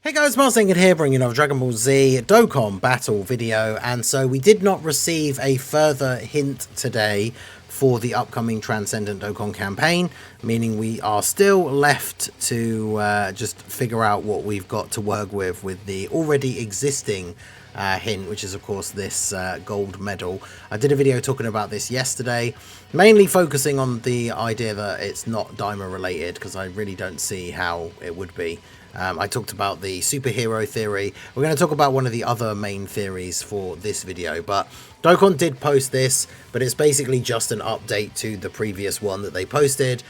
Hey guys, Marsinged here, bringing another Dragon Ball Z Dokkan battle video, and so we did not receive a further hint today for the upcoming Transcendent Dokkan campaign, meaning we are still left to just figure out what we've got to work with the already existing hint, which is of course this gold medal. I did a video talking about this yesterday, mainly focusing on the idea that it's not Daima related, because I really don't see how it would be. I talked about the superhero theory. We're going to talk about one of the other main theories for this video, but Dokkan did post this, but it's basically just an update to the previous one that they posted,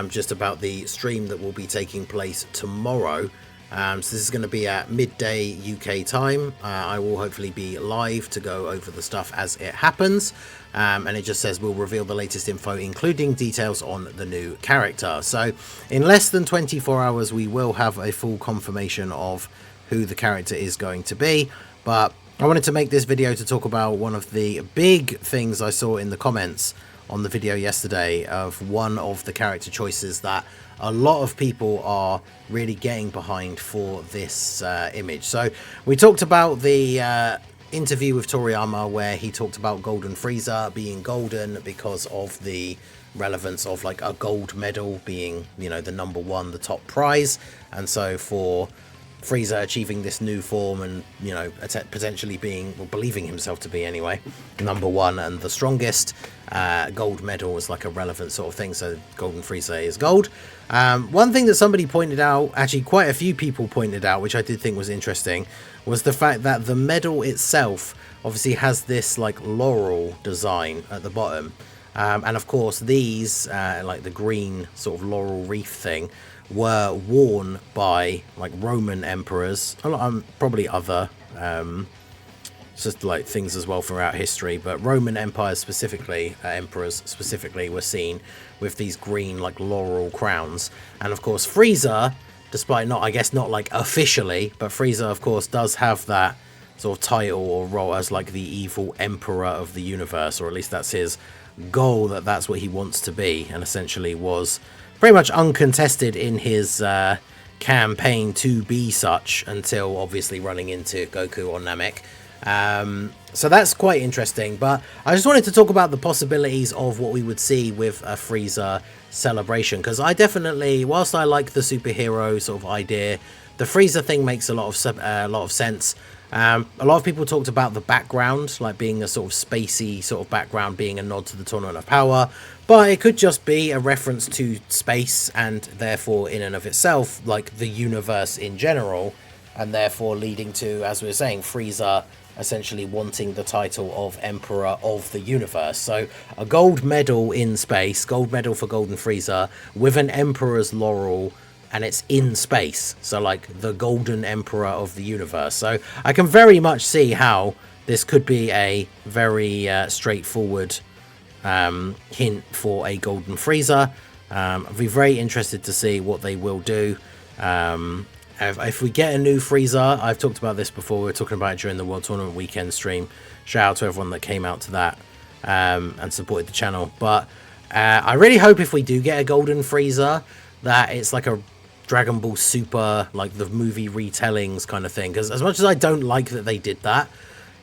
just about the stream that will be taking place tomorrow. So this is going to be at midday UK time. I will hopefully be live to go over the stuff as it happens. And it just says we'll reveal the latest info, including details on the new character. So in less than 24 hours, we will have a full confirmation of who the character is going to be. But I wanted to make this video to talk about one of the big things I saw in the comments on the video yesterday of one of the character choices that a lot of people are really getting behind for this image. So we talked about the interview with Toriyama where he talked about Golden Frieza being golden because of the relevance of like a gold medal being, you know, the number one, the top prize. And so for Frieza achieving this new form and, you know, potentially being, or believing himself to be anyway, number one and the strongest, gold medal was like a relevant sort of thing. So Golden Frieza is gold. One thing that somebody pointed out, actually quite a few people pointed out, which I did think was interesting, was the fact that the medal itself obviously has this like laurel design at the bottom. And of course these, like the green sort of laurel wreath thing, were worn by like Roman emperors, probably other just like things as well throughout history, but Roman empires specifically, emperors specifically, were seen with these green like laurel crowns. And of course Frieza, despite not, I guess not like officially, but Frieza of course does have that sort of title or role as like the evil emperor of the universe, or at least that's his goal, that's what he wants to be, and essentially was pretty much uncontested in his campaign to be such, until obviously running into Goku or Namek. So that's quite interesting, but I just wanted to talk about the possibilities of what we would see with a Frieza celebration, because I definitely, whilst I like the superhero sort of idea, the Frieza thing makes a lot of sense. A lot of people talked about the background, like being a sort of spacey sort of background, being a nod to the Tournament of Power, but it could just be a reference to space and therefore in and of itself like the universe in general, and therefore leading to, as we were saying, Frieza essentially wanting the title of Emperor of the Universe. So a gold medal in space, gold medal for Golden Frieza with an Emperor's laurel, and it's in space, so like the Golden Emperor of the Universe. So I can very much see how this could be a very straightforward hint for a Golden Frieza. I'll be very interested to see what they will do. If we get a new Frieza, I've talked about this before, we were talking about it during the World Tournament weekend stream. Shout out to everyone that came out to that and supported the channel. But I really hope if we do get a Golden Frieza that it's like a Dragon Ball Super, like the movie retellings kind of thing. Because as much as I don't like that they did that,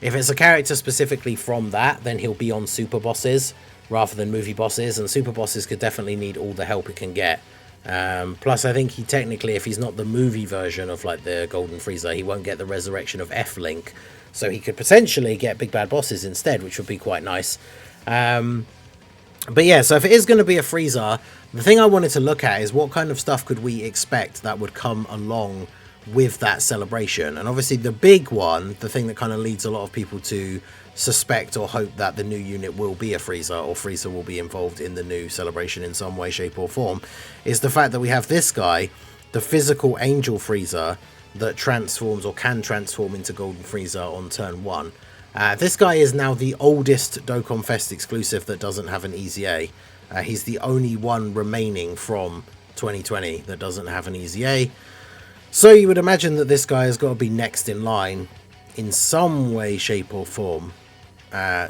if it's a character specifically from that, then he'll be on Super Bosses rather than movie bosses. And Super Bosses could definitely need all the help it can get. Plus I think he technically, if he's not the movie version of like the Golden Frieza, he won't get the resurrection of F-Link, so he could potentially get Big Bad Bosses instead, which would be quite nice. But yeah, so if it is going to be a Frieza, the thing I wanted to look at is what kind of stuff could we expect that would come along with that celebration. And obviously the big one, the thing that kind of leads a lot of people to suspect or hope that the new unit will be a Frieza, or Frieza will be involved in the new celebration in some way, shape or form, is the fact that we have this guy, the physical Angel Frieza, that transforms or can transform into Golden Frieza on turn 1. This guy is now the oldest Dokkan Fest exclusive that doesn't have an EZA. He's the only one remaining from 2020 that doesn't have an EZA. So you would imagine that this guy has got to be next in line in some way, shape or form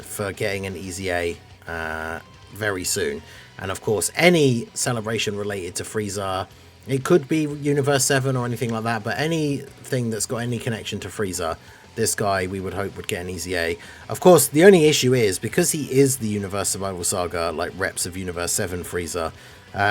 for getting an EZA very soon. And of course, any celebration related to Frieza, It could be Universe 7 or anything like that, but anything that's got any connection to Frieza, this guy we would hope would get an easy A. Of course, the only issue is, because he is the Universe Survival Saga, like reps of Universe 7 Frieza,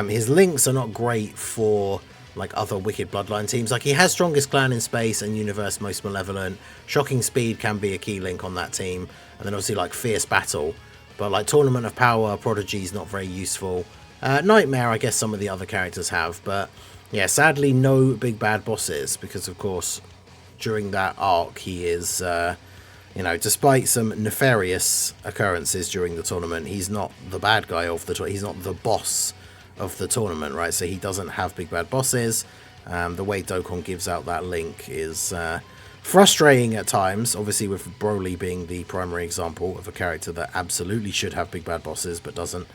his links are not great for like other Wicked Bloodline teams. Like, he has Strongest Clan in Space and Universe Most Malevolent. Shocking Speed can be a key link on that team. And then obviously like Fierce Battle. But like Tournament of Power, Prodigy is not very useful. Nightmare, I guess some of the other characters have. But yeah, sadly no big bad bosses. Because of course, during that arc he is... you know, despite some nefarious occurrences during the tournament, he's not the bad guy of the tournament. He's not the boss of the tournament, right? So he doesn't have big bad bosses. The way Dokkan gives out that link is frustrating at times, obviously with Broly being the primary example of a character that absolutely should have big bad bosses but doesn't.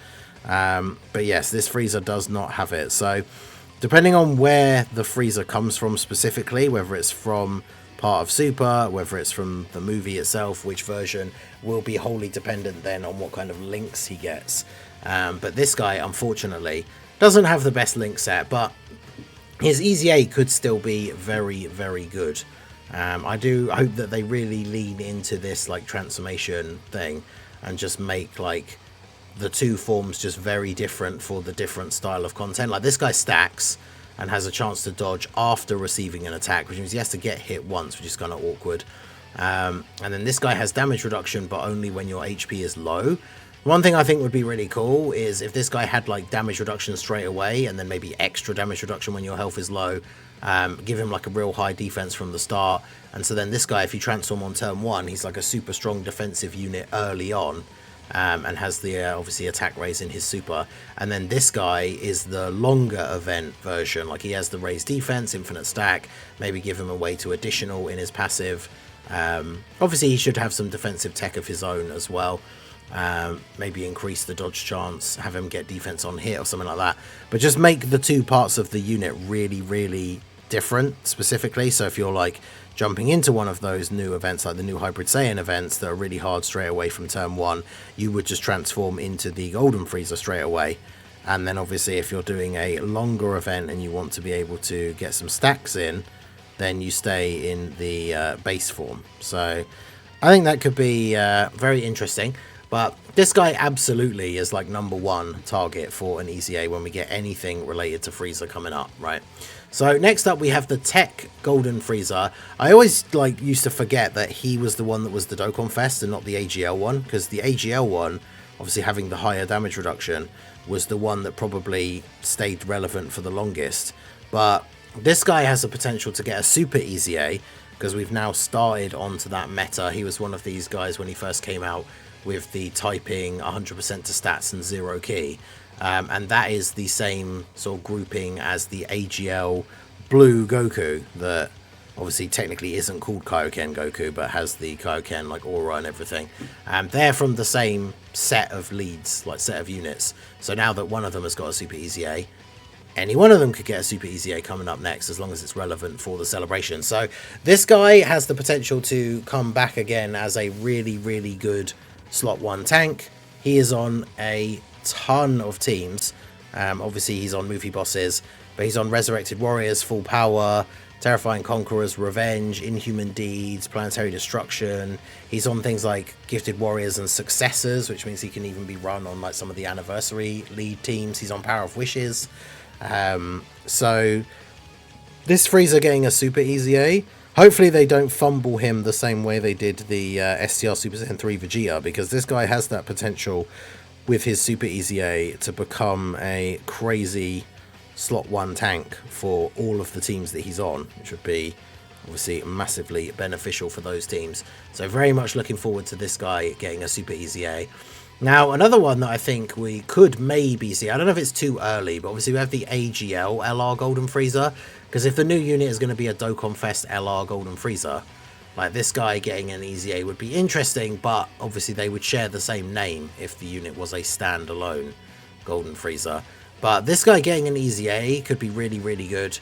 But yes, this Frieza does not have it. So depending on where the Frieza comes from specifically, whether it's from part of Super, whether it's from the movie itself, which version, will be wholly dependent then on what kind of links he gets. But this guy, unfortunately, doesn't have the best link set, but his Easy A could still be very, very good. I do hope that they really lean into this like transformation thing and just make like the two forms just very different for the different style of content. Like, this guy stacks and has a chance to dodge after receiving an attack, which means he has to get hit once, which is kind of awkward. And then this guy has damage reduction, but only when your HP is low. One thing I think would be really cool is if this guy had like damage reduction straight away and then maybe extra damage reduction when your health is low. Give him like a real high defense from the start. And so then this guy, if you transform on turn 1, he's like a super strong defensive unit early on. And has the obviously attack raise in his super. And then this guy is the longer event version. Like, he has the raised defense, infinite stack. Maybe give him a way to additional in his passive. Obviously he should have some defensive tech of his own as well. Maybe increase the dodge chance, have him get defense on hit or something like that. But just make the two parts of the unit really, really different specifically. So if you're like jumping into one of those new events, like the new Hybrid Saiyan events that are really hard straight away from turn 1, you would just transform into the Golden Frieza straight away. And then obviously if you're doing a longer event and you want to be able to get some stacks in, then you stay in the base form. So I think that could be very interesting. But this guy absolutely is like #1 target for an Easy A when we get anything related to Frieza coming up, right? So next up we have the Tech Golden Frieza. I always like used to forget that he was the one that was the Dokkan Fest and not the AGL one, because the AGL one, obviously having the higher damage reduction, was the one that probably stayed relevant for the longest. But this guy has the potential to get a super Easy A, because we've now started onto that meta. He was one of these guys when he first came out with the typing 100% to stats and 0 key. And that is the same sort of grouping as the AGL Blue Goku that obviously technically isn't called Kaioken Goku, but has the Kaioken like aura and everything. They're from the same set of leads, like set of units. So now that one of them has got a super Easy A, any one of them could get a super Easy A coming up next, as long as it's relevant for the celebration. So this guy has the potential to come back again as a really, really good slot 1 tank. He is on a ton of teams. Obviously he's on movie bosses, but he's on Resurrected Warriors, Full Power, Terrifying Conquerors, Revenge, Inhuman Deeds, Planetary Destruction. He's on things like Gifted Warriors and Successors, which means he can even be run on like some of the anniversary lead teams. He's on Power of Wishes. So this Frieza getting a super Easy A, hopefully they don't fumble him the same way they did the STR Super Saiyan 3 Vegeta, because this guy has that potential with his super Easy A to become a crazy slot 1 tank for all of the teams that he's on, which would be obviously massively beneficial for those teams. So very much looking forward to this guy getting a super Easy A. Now, another one that I think we could maybe see, I don't know if it's too early, but obviously we have the AGL LR Golden Frieza, because if the new unit is going to be a Dokkan Fest LR Golden Frieza, like this guy getting an Easy A would be interesting, but obviously they would share the same name if the unit was a standalone Golden Frieza. But this guy getting an Easy A could be really, really good.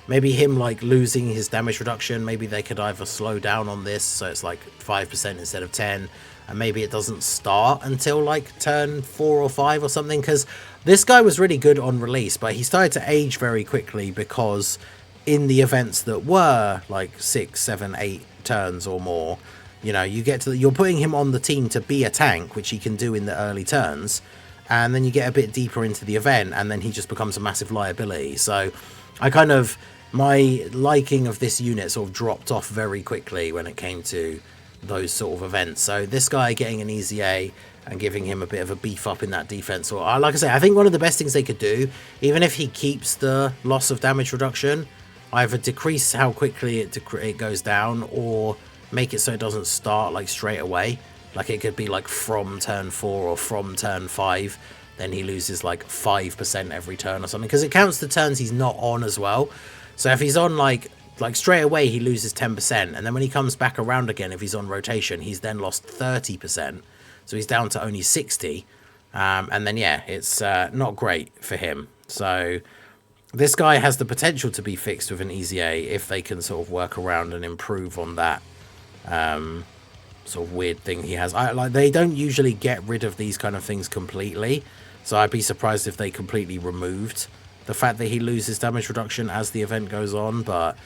maybe him like losing his damage reduction, maybe they could either slow down on this so it's like 5% instead of 10, and maybe it doesn't start until like turn 4 or 5 or something, because this guy was really good on release, but he started to age very quickly because in the events that were like 6, 7, 8 turns or more, you know, you get to you're putting him on the team to be a tank, which he can do in the early turns, and then you get a bit deeper into the event and then he just becomes a massive liability. So I kind of, my liking of this unit sort of dropped off very quickly when it came to those sort of events. So this guy getting an easy A and giving him a bit of a beef up in that defense, or like I say, I think one of the best things they could do, even if he keeps the loss of damage reduction, either decrease how quickly it goes down, or make it so it doesn't start like straight away. Like it could be like from turn 4 or from turn 5, then he loses like 5% every turn or something, because it counts the turns he's not on as well. So if he's on like straight away, he loses 10%, and then when he comes back around again, if he's on rotation, he's then lost 30%, so he's down to only 60, and then yeah, it's not great for him. So this guy has the potential to be fixed with an easy A if they can sort of work around and improve on that sort of weird thing he has. Like, they don't usually get rid of these kind of things completely, so I'd be surprised if they completely removed the fact that he loses damage reduction as the event goes on. But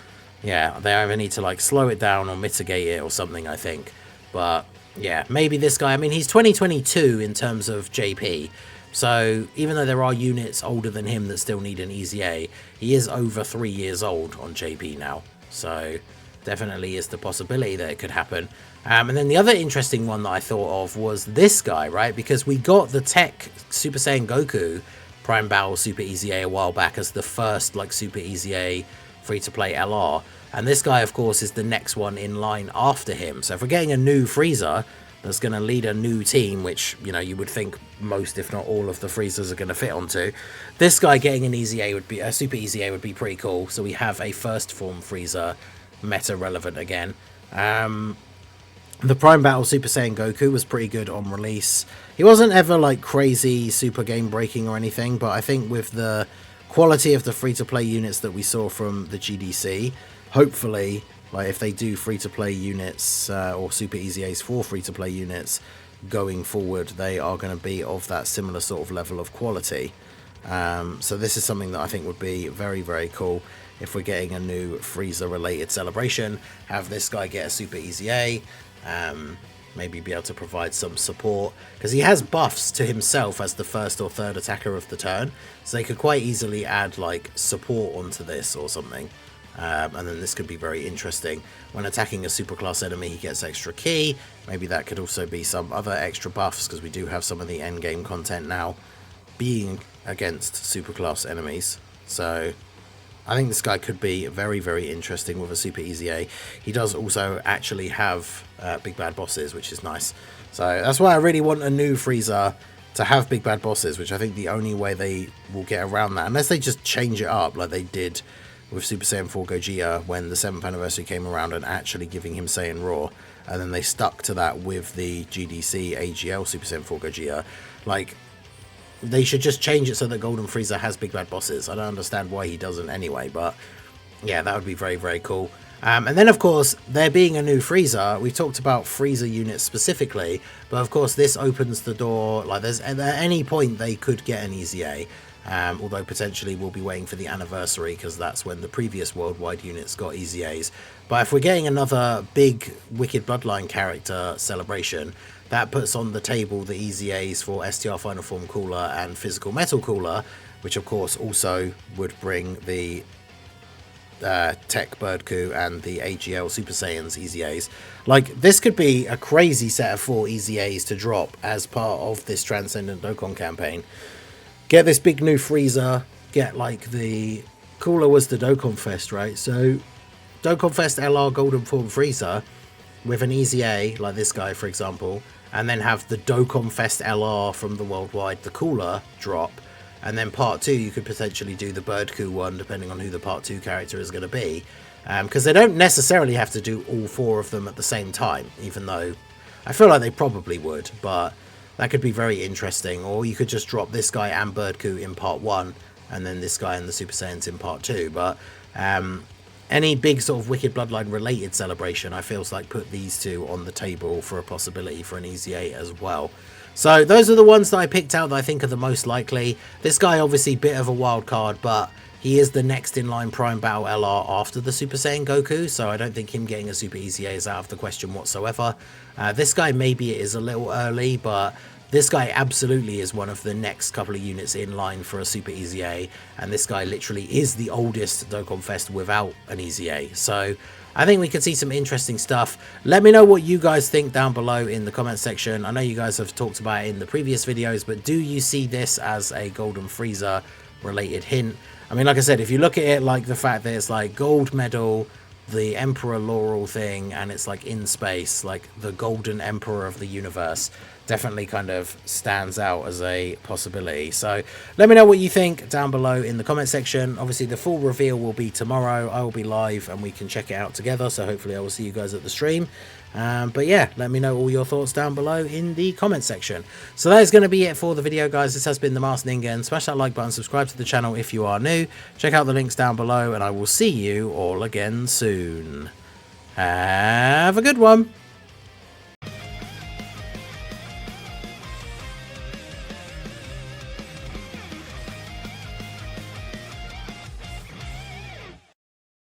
yeah, they either need to like slow it down or mitigate it or something, I think. But yeah, maybe this guy, I mean, he's 2022 in terms of JP, so even though there are units older than him that still need an easy A, he is over 3 years old on JP now, so definitely is the possibility that it could happen. And then the other interesting one that I thought of was this guy, right? Because we got the Tech Super Saiyan Goku Prime Battle Super Easy A while back as the first like Super Easy A free-to-play LR, and this guy of course is the next one in line after him. So if we're getting a new Frieza that's going to lead a new team, which, you know, you would think most if not all of the Friezas are going to fit onto, this guy getting an Easy A would be a Super Easy A would be pretty cool. So we have a first form Frieza meta relevant again. The Prime Battle Super Saiyan Goku was pretty good on release. He wasn't ever like crazy super game breaking or anything, but I think with the quality of the free-to-play units that we saw from the GDC, hopefully, like if they do free-to-play units or Super Easy A's for free-to-play units going forward, they are going to be of that similar sort of level of quality. So this is something that I think would be very, very cool. If we're getting a new Frieza-related celebration, have this guy get a Super Easy A, maybe be able to provide some support, because he has buffs to himself as the first or third attacker of the turn, so they could quite easily add like support onto this or something, and then this could be very interesting. When attacking a superclass enemy, he gets extra ki. Maybe that could also be some other extra buffs, because we do have some of the endgame content now being against superclass enemies. So I think this guy could be very, very interesting with a Super Easy A. He does also actually have big bad bosses, which is nice. So that's why I really want a new Frieza to have big bad bosses, which I think the only way they will get around that, unless they just change it up like they did with Super Saiyan 4 Gogeta when the 7th anniversary came around and actually giving him Saiyan Raw, and then they stuck to that with the GDC AGL Super Saiyan 4 Gogeta. Like, they should just change it so that Golden Frieza has big bad bosses. I don't understand why he doesn't anyway, but yeah, that would be very, very cool. And then, of course, there being a new Frieza, we've talked about Frieza units specifically, but of course this opens the door, like there's at any point they could get an Easy A, although potentially we'll be waiting for the anniversary, because that's when the previous worldwide units got Easy A's. But if we're getting another big Wicked Bloodline character celebration, that puts on the table the Easy A's for STR Final Form Cooler and Physical Metal Cooler, which of course also would bring the Tech Birdku and the AGL Super Saiyans Easy A's. Like, this could be a crazy set of 4 Easy A's to drop as part of this Transcendent Dokkan campaign. Get this big new Frieza, get like the cooler was the Dokkan Fest, right? So Dokkan Fest LR Golden Form Frieza with an Easy A, like this guy for example, and then have the Dokkan Fest LR from the worldwide, the cooler, drop. And then part 2, you could potentially do the Birdku one, depending on who the part 2 character is going to be. Because they don't necessarily have to do all 4 of them at the same time, even though I feel like they probably would, but that could be very interesting. Or you could just drop this guy and Birdku in part 1, and then this guy and the Super Saiyans in part 2. But Any big sort of Wicked Bloodline related celebration, I feels like put these two on the table for a possibility for an EZA as well. So those are the ones that I picked out that I think are the most likely. This guy obviously bit of a wild card, but he is the next in line Prime Battle LR after the Super Saiyan Goku, so I don't think him getting a Super EZA is out of the question whatsoever. This guy maybe it is a little early, but this guy absolutely is one of the next couple of units in line for a Super EZA, and this guy literally is the oldest Dokkan Fest without an EZA. So I think we could see some interesting stuff. Let me know what you guys think down below in the comment section. I know you guys have talked about it in the previous videos, but do you see this as a Golden Frieza related hint? I mean, like I said, if you look at it like the fact that it's like gold medal, the Emperor Laurel thing, and it's like in space, like the Golden Emperor of the universe, definitely kind of stands out as a possibility. So let me know what you think down below in the comment section. Obviously the full reveal will be tomorrow. I will be live and we can check it out together, so hopefully I will see you guys at the stream. But yeah, let me know all your thoughts down below in the comment section. So that is going to be it for the video, guys. This has been the Masked Ninja. Smash that like button, subscribe to the channel if you are new, check out the links down below, and I will see you all again soon. Have a good one.